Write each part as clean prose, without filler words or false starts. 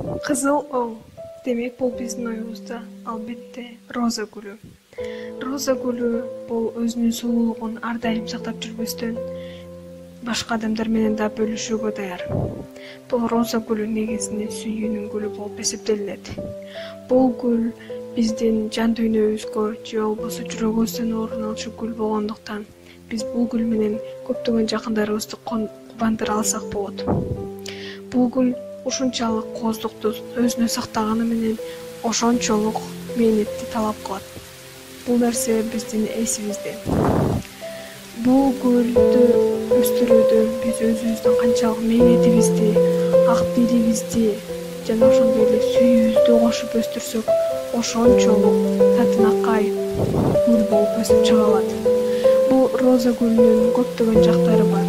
Кызыл оң. Демек бул биздин оюбузда албетте роза гүлү. Роза гүлү бул өзүнүн сулуулугун ар дайым сактап жүрбөстөн башка адамдар менен да бөлүшүүгө даяр. Бул роза гүлү негизинен сүйүүнүн гүлү болуп эсептелинет. Бул гүл биздин жан дүйнөбүзгө же болбосо жүрөгүбүздөн орун алчу гүл болгондуктан биз бул гүл менен көптөгөн жакындарыбызды кубандыра алсак болот. Бул гүл ушунчалык кооздукту өзүнө сактаганы менен ошончолук мээнетти талап кылат. Бул нерсе биздин эсибизде. Бул гүлдү өстүрүүдө биз өзүбүздүн канчалык мээнетибизди, ак дилибизди жана ошондой эле сүйүүбүздү кошуп өстүрсөк, ошончолук татынакай гүл болуп өсүп чыга алат. Бул роза гүлүнүн көптөгөн жактары бар.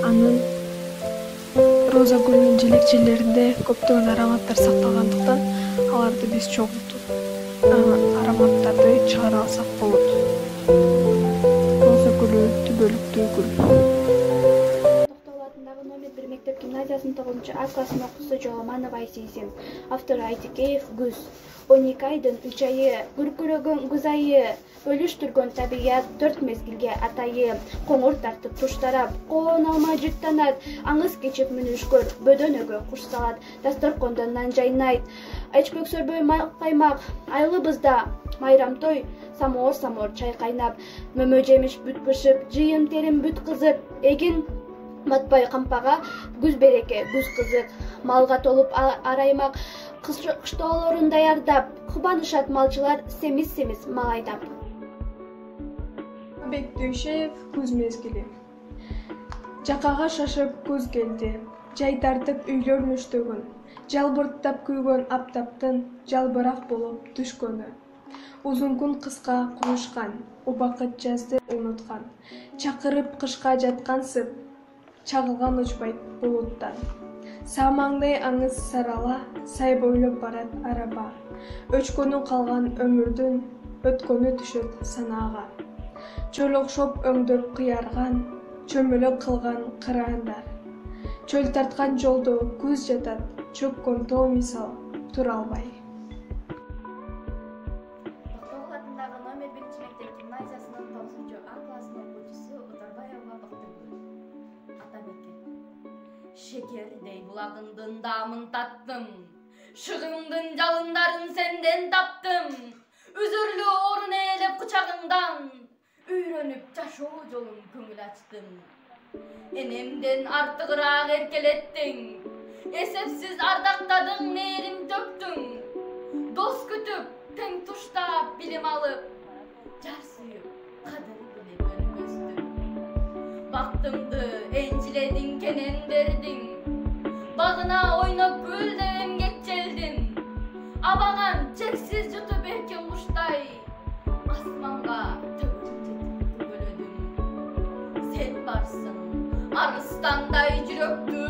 Анын роза гүлүнүн желекчелеринде көптөгөн ароматтар сакталгандыктан аларды биз чогултуп ароматтарды чыгара алсак болот. Роза гүлү түбөлүктүү гүл. Номер 1 мектеп гимназиясынын 9А классынын окуучусу Жоламанова Айсейсим. Автору Айтикеев Күз. 12 айдын 3 айы, күркүрөгөн күз айы, бөлүштүргөн табият 4 мезгилге атайы, коңур тартып туштарап, коон алма жыттанат, аңыз кечип мүнүшкөр, бөдөнөгө куш салат, дасторкондон нан жайнайт, эчпөксөрбөй каймак, айылыбызда майрам той, самоор чай кайнап, мөмө жемиш бүт бышып, жыйын терим бүт кызып, эгин батпай кампага, күз береке, күз кызык, малга толуп араймак, кыштоолорун даярдап, кубанышат малчылар семиз мал айдап. Бек Дүйшеев күз мезгили. Жакага шашып күз келди, жай тартып үйлөр мүштөгөн, жалбырттап күйгөн аптаптын жалбырак болуп түшкөнү. Узун күн кыска курушкан, убакыт жазды унуткан, чакырып кышка жаткансып, чагылган учпайт булуттан. Саамаңдай аңыз сарала, сай бойлоп барат араба. Өчкөнү калган өмүрдүн, өткөнү түшөт санаага. Чөл окшоп өңдөп кыярган, чөмөлөк кылган кыраандар. Чөл тарткан жолдо күз жатат, чөккөн тоо мисал тура албай. Токтогул атындагы номер 1 мектеп гимназиясынын 9А классынын окуучусу Утарбаева Бактыгүл. Атамекен. Шекердей булагыңдын даамын таттым, шыгымдын жалындарын сенден таптым, үзүрлүү орун ээлеп кучагыңдан, үйрөнүп жашоо жолун көңүл ачтым. Энемден артыгыраак эркелеттиң, эсепсиз ардактадың, мээрим төктүң, дос күтүп, тең туштап билим алып, жар сүйүп, кадыр билип өнүп өстүм. Бактымды энчиледиң, кенендердиң, багына ойноп гүлдө эмгек челдин, абаган чексиз жутуп эркин куштай, асманга төгүлүп жетип күбөлөдүм. Сен барсың, арыстандай жүрөктү